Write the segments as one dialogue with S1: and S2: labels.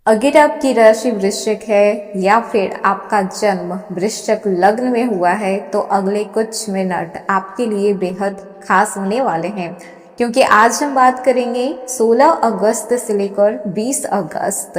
S1: अगर आपकी राशि वृश्चिक है या फिर आपका जन्म वृश्चिक लग्न में हुआ है तो अगले कुछ मिनट आपके लिए बेहद खास होने वाले हैं, क्योंकि आज हम बात करेंगे 16 अगस्त से लेकर 20 अगस्त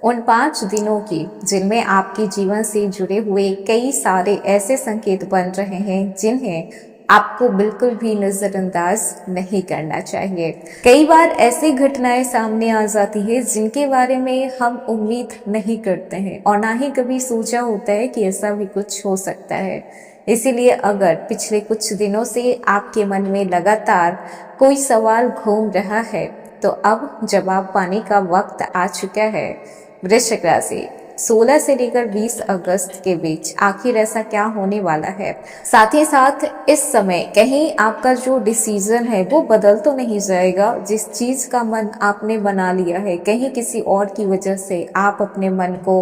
S1: उन 5 दिनों की, जिनमें आपके जीवन से जुड़े हुए कई सारे ऐसे संकेत बन रहे हैं जिन्हें आपको बिल्कुल भी नजरअंदाज नहीं करना चाहिए। कई बार ऐसी घटनाएं सामने आ जाती है जिनके बारे में हम उम्मीद नहीं करते हैं और ना ही कभी सोचा होता है कि ऐसा भी कुछ हो सकता है। इसीलिए अगर पिछले कुछ दिनों से आपके मन में लगातार कोई सवाल घूम रहा है तो अब जवाब पाने का वक्त आ चुका है। वृश्चिक राशि, 16 से लेकर 20 अगस्त के बीच आखिर ऐसा क्या होने वाला है। साथ ही साथ इस समय कहीं आपका जो डिसीजन है वो बदल तो नहीं जाएगा। जिस चीज का मन आपने बना लिया है, कहीं किसी और की वजह से आप अपने मन को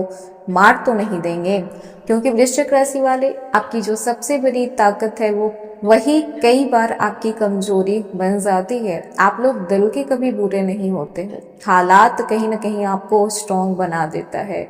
S1: मार तो नहीं देंगे, क्योंकि वृश्चिक राशि वाले, आपकी जो सबसे बड़ी ताकत है वो वही कई बार आपकी कमजोरी बन जाती है। आप लोग दिल के कभी बुरे नहीं होते हैं, हालात कहीं ना कहीं आपको स्ट्रॉन्ग बना देता है,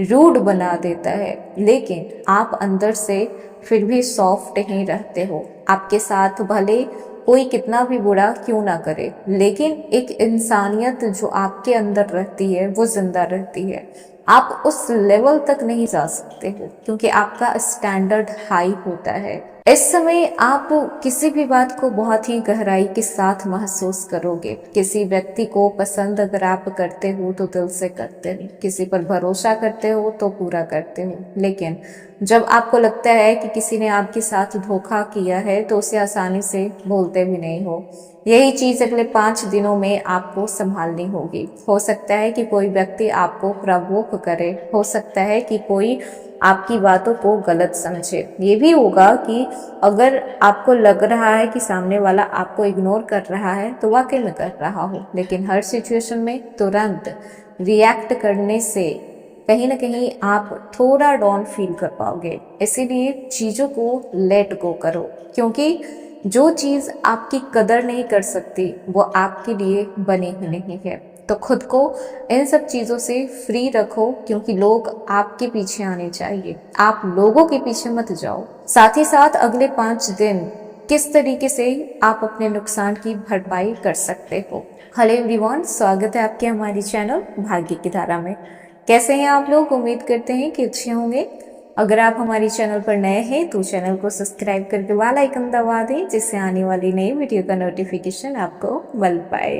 S1: रूड बना देता है, लेकिन आप अंदर से फिर भी सॉफ्ट ही रहते हो। आपके साथ भले कोई कितना भी बुरा क्यों ना करे, लेकिन एक इंसानियत जो आपके अंदर रहती है वो जिंदा रहती है। आप उस लेवल तक नहीं जा सकते हो क्योंकि आपका स्टैंडर्ड हाई होता है। इस समय आप किसी भी बात को बहुत ही गहराई के साथ महसूस करोगे। किसी व्यक्ति को पसंद अगर आप करते हो तो दिल से करते हो, किसी पर भरोसा करते हो तो पूरा करते हो, लेकिन जब आपको लगता है कि किसी ने आपके साथ धोखा किया है तो उसे आसानी से भूलते भी नहीं हो। यही चीज अगले 5 दिनों में आपको संभालनी होगी। हो सकता है कि कोई व्यक्ति आपको प्रवोक करे, हो सकता है कि कोई आपकी बातों को गलत समझे। ये भी होगा कि अगर आपको लग रहा है कि सामने वाला आपको इग्नोर कर रहा है तो वाकई में कर रहा हो, लेकिन हर सिचुएशन में तुरंत रिएक्ट करने से कहीं ना कहीं आप थोड़ा डाउन फील कर पाओगे। इसीलिए चीजों को लेट गो करो, क्योंकि जो चीज आपकी कदर नहीं कर सकती वो आपके लिए बनी ही नहीं है। तो खुद को इन सब चीजों से फ्री रखो, क्योंकि लोग आपके पीछे आने चाहिए, आप लोगों के पीछे मत जाओ। साथ ही साथ अगले 5 दिन किस तरीके से आप अपने नुकसान की भरपाई कर सकते हो। हेलो एवरीवन, स्वागत है आपके हमारी चैनल भाग्य की धारा में। कैसे हैं आप लोग? उम्मीद करते हैं कि अच्छे होंगे। अगर आप हमारी चैनल पर नए हैं तो चैनल को सब्सक्राइब करके बेल आइकन दबा दें, जिससे आने वाली नई वीडियो का नोटिफिकेशन आपको मिल पाए।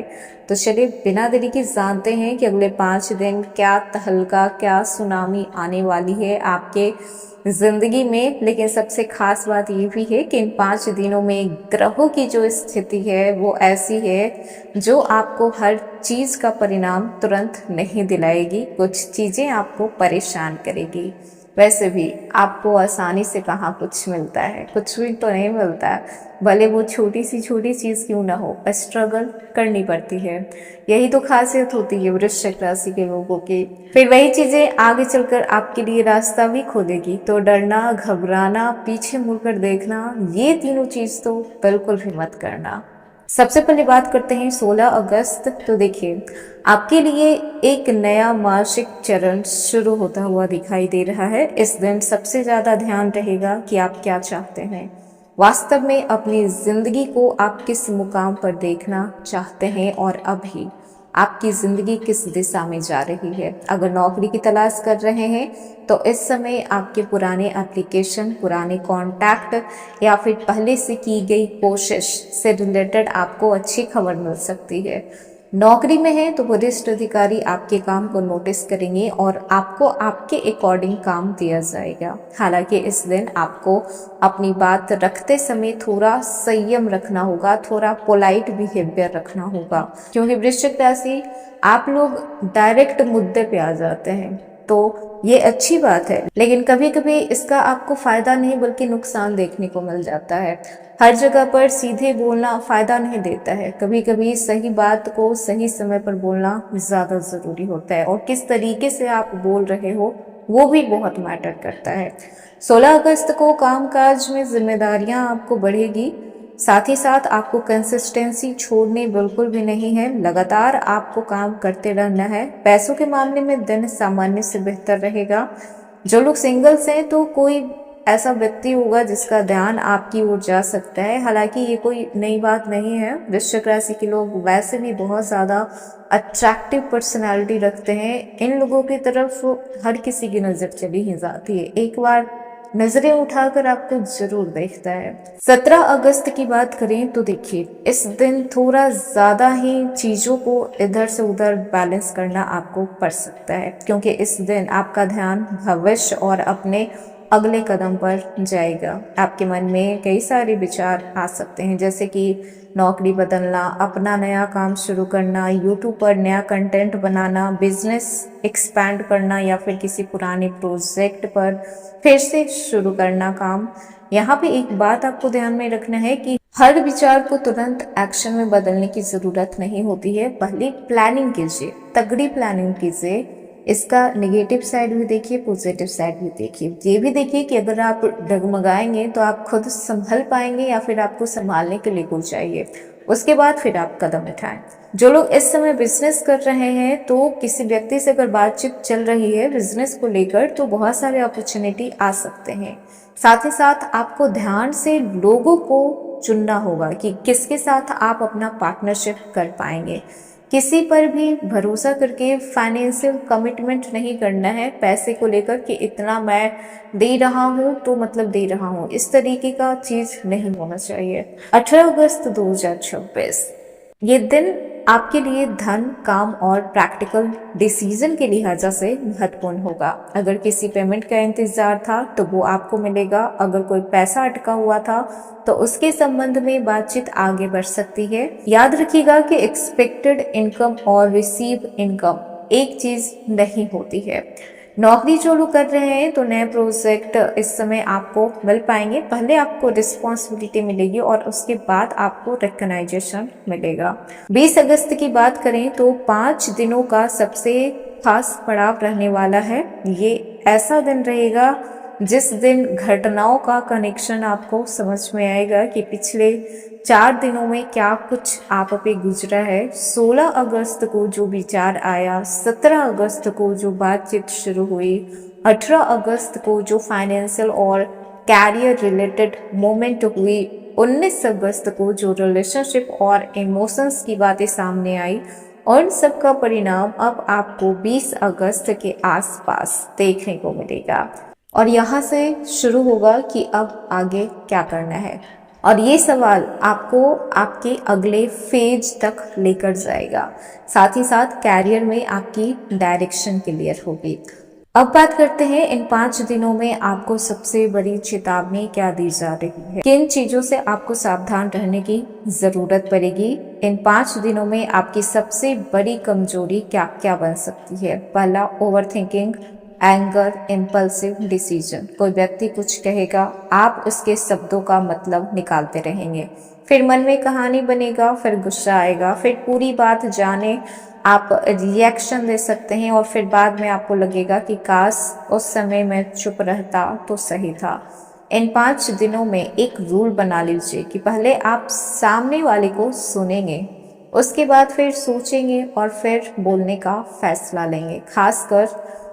S1: तो चलिए बिना देरी के जानते हैं कि अगले 5 दिन क्या तहलका, क्या सुनामी आने वाली है आपके जिंदगी में। लेकिन सबसे खास बात ये भी है कि इन 5 दिनों में ग्रहों की जो स्थिति है वो ऐसी है जो आपको हर चीज का परिणाम तुरंत नहीं दिलाएगी, कुछ चीजें आपको परेशान करेगी। वैसे भी आपको आसानी से कहाँ कुछ मिलता है, कुछ भी तो नहीं मिलता, भले वो छोटी चीज क्यों ना हो, स्ट्रगल करनी पड़ती है। यही तो खासियत होती है वृश्चिक राशि के लोगों की। फिर वही चीजें आगे चलकर आपके लिए रास्ता भी खोलेगी। तो डरना, घबराना, पीछे मुड़कर देखना, ये तीनों चीज तो बिल्कुल भी मत करना। सबसे पहले बात करते हैं 16 अगस्त। तो देखिए, आपके लिए एक नया मासिक चरण शुरू होता हुआ दिखाई दे रहा है। इस दिन सबसे ज्यादा ध्यान रहेगा कि आप क्या चाहते हैं, वास्तव में अपनी जिंदगी को आप किस मुकाम पर देखना चाहते हैं और अभी आपकी जिंदगी किस दिशा में जा रही है। अगर नौकरी की तलाश कर रहे हैं तो इस समय आपके पुराने एप्लीकेशन, पुराने कॉन्टैक्ट या फिर पहले से की गई कोशिश से रिलेटेड आपको अच्छी खबर मिल सकती है। नौकरी में है तो वरिष्ठ अधिकारी आपके काम को नोटिस करेंगे और आपको आपके अकॉर्डिंग काम दिया जाएगा। हालांकि इस दिन आपको अपनी बात रखते समय थोड़ा संयम रखना होगा, थोड़ा पोलाइट बिहेवियर रखना होगा, क्योंकि वृश्चिक राशि आप लोग डायरेक्ट मुद्दे पे आ जाते हैं। तो ये अच्छी बात है, लेकिन कभी कभी इसका आपको फायदा नहीं बल्कि नुकसान देखने को मिल जाता है। हर जगह पर सीधे बोलना फायदा नहीं देता है, कभी कभी सही बात को सही समय पर बोलना ज्यादा जरूरी होता है, और किस तरीके से आप बोल रहे हो वो भी बहुत मैटर करता है। 16 अगस्त को कामकाज में जिम्मेदारियां आपको बढ़ेगी, साथ ही साथ आपको कंसिस्टेंसी छोड़नी बिल्कुल भी नहीं है, लगातार आपको काम करते रहना है। पैसों के मामले में दिन सामान्य से बेहतर रहेगा। जो लोग सिंगल्स हैं तो कोई ऐसा व्यक्ति होगा जिसका ध्यान आपकी ओर जा सकता है। हालांकि ये कोई नई बात नहीं है, वृश्चिक राशि के लोग वैसे भी बहुत ज़्यादा अट्रैक्टिव पर्सनालिटी रखते हैं। इन लोगों की तरफ हर किसी की नज़र चली ही जाती है, एक बार नजरें उठाकर आपको जरूर देखता है। 17 अगस्त की बात करें तो देखिए, इस दिन थोड़ा ज्यादा ही चीजों को इधर से उधर बैलेंस करना आपको पड़ सकता है, क्योंकि इस दिन आपका ध्यान भविष्य और अपने अगले कदम पर जाएगा। आपके मन में कई सारे विचार आ सकते हैं, जैसे कि नौकरी बदलना, अपना नया काम शुरू करना, यूट्यूब पर नया कंटेंट बनाना, बिजनेस एक्सपैंड करना या फिर किसी पुराने प्रोजेक्ट पर फिर से शुरू करना काम। यहाँ पे एक बात आपको ध्यान में रखना है कि हर विचार को तुरंत एक्शन में बदलने की जरूरत नहीं होती है। पहले प्लानिंग कीजिए, तगड़ी प्लानिंग कीजिए। इसका नेगेटिव साइड भी देखिए, पॉजिटिव साइड भी देखिए। ये भी देखिए कि अगर आप डगमगाएंगे तो आप खुद संभल पाएंगे या फिर आपको संभालने के लिए कोई चाहिए, उसके बाद फिर आप कदम उठाएं। जो लोग इस समय बिजनेस कर रहे हैं तो किसी व्यक्ति से अगर बातचीत चल रही है बिजनेस को लेकर तो बहुत सारे अपॉर्चुनिटी आ सकते हैं। साथ ही साथ आपको ध्यान से लोगों को चुनना होगा कि किसके साथ आप अपना पार्टनरशिप कर पाएंगे। किसी पर भी भरोसा करके फाइनेंशियल कमिटमेंट नहीं करना है पैसे को लेकर कि इतना मैं दे रहा हूँ तो मतलब दे रहा हूँ, इस तरीके का चीज नहीं होना चाहिए। 18 अगस्त 2026 ये दिन आपके लिए धन, काम और प्रैक्टिकल डिसीजन के लिहाजा से महत्वपूर्ण होगा। अगर किसी पेमेंट का इंतजार था तो वो आपको मिलेगा। अगर कोई पैसा अटका हुआ था तो उसके संबंध में बातचीत आगे बढ़ सकती है। याद रखिएगा कि एक्सपेक्टेड इनकम और रिसीव इनकम एक चीज नहीं होती है। नौकरी जो लोग कर रहे हैं तो नए प्रोजेक्ट इस समय आपको मिल पाएंगे। पहले आपको रिस्पॉन्सिबिलिटी मिलेगी और उसके बाद आपको रिकग्नाइजेशन मिलेगा। 20 अगस्त की बात करें तो 5 दिनों का सबसे खास पड़ाव रहने वाला है। ये ऐसा दिन रहेगा जिस दिन घटनाओं का कनेक्शन आपको समझ में आएगा कि पिछले 4 दिनों में क्या कुछ आप पे गुजरा है। 16 अगस्त को जो विचार आया, 17 अगस्त को जो बातचीत शुरू हुई, 18 अगस्त को जो फाइनेंशियल और कैरियर रिलेटेड मोमेंट हुई, 19 अगस्त को जो रिलेशनशिप और इमोशंस की बातें सामने आई, और सबका परिणाम अब आपको 20 अगस्त के आसपास देखने को मिलेगा। और यहाँ से शुरू होगा कि अब आगे क्या करना है, और ये सवाल आपको आपके अगले फेज तक लेकर जाएगा। साथ ही साथ कैरियर में आपकी डायरेक्शन क्लियर होगी। अब बात करते हैं इन 5 दिनों में आपको सबसे बड़ी चेतावनी क्या दी जा रही है, किन चीजों से आपको सावधान रहने की जरूरत पड़ेगी। इन 5 दिनों में आपकी सबसे बड़ी कमजोरी क्या क्या बन सकती है। पहला, over thinking, anger, impulsive decision. कोई व्यक्ति कुछ कहेगा, आप उसके शब्दों का मतलब निकालते रहेंगे, फिर मन में कहानी बनेगा, फिर गुस्सा आएगा, फिर पूरी बात जाने आप रिएक्शन दे सकते हैं और फिर बाद में आपको लगेगा कि काश उस समय मैं चुप रहता तो सही था। इन 5 दिनों में एक रूल बना लीजिए कि पहले आप सामने वाले को सुनेंगे, उसके बाद फिर सोचेंगे और फिर बोलने का फैसला लेंगे। खासकर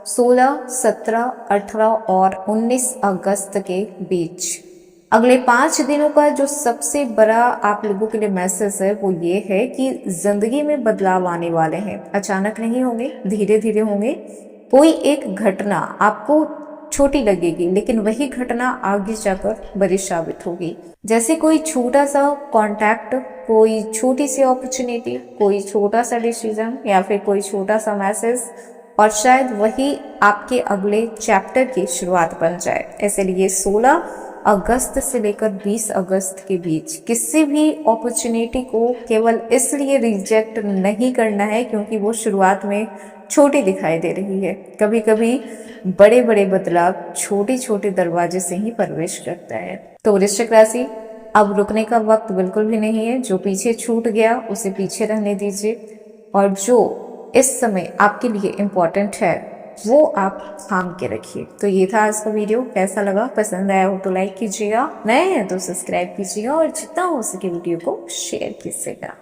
S1: 16, 17, 18 और 19 अगस्त के बीच अगले 5 दिनों का जो सबसे बड़ा आप लोगों के लिए मैसेज है वो ये है कि जिंदगी में बदलाव आने वाले हैं। अचानक नहीं होंगे, धीरे धीरे होंगे। कोई एक घटना आपको छोटी लगेगी लेकिन वही घटना आगे जाकर बड़ी साबित होगी। जैसे कोई छोटा सा कॉन्टैक्ट, कोई छोटी सी अपॉर्चुनिटी, कोई छोटा सा डिसीजन या फिर कोई छोटा सा मैसेज, और शायद वही आपके अगले चैप्टर की शुरुआत बन जाए। इसलिए 16 अगस्त से लेकर 20 अगस्त के बीच किसी भी अपॉर्चुनिटी को केवल इसलिए रिजेक्ट नहीं करना है क्योंकि वो शुरुआत में छोटी दिखाई दे रही है। कभी कभी बड़े बड़े बदलाव छोटे छोटे दरवाजे से ही प्रवेश करता है। तो वृश्चिक राशि, अब रुकने का वक्त बिल्कुल भी नहीं है। जो पीछे छूट गया उसे पीछे रहने दीजिए, और जो इस समय आपके लिए इम्पोर्टेंट है वो आप थाम के रखिए। तो ये था आज का वीडियो, कैसा लगा, पसंद आया हो तो लाइक कीजिएगा, नए हैं तो सब्सक्राइब कीजिएगा और जितना हो सके वीडियो को शेयर कीजिएगा।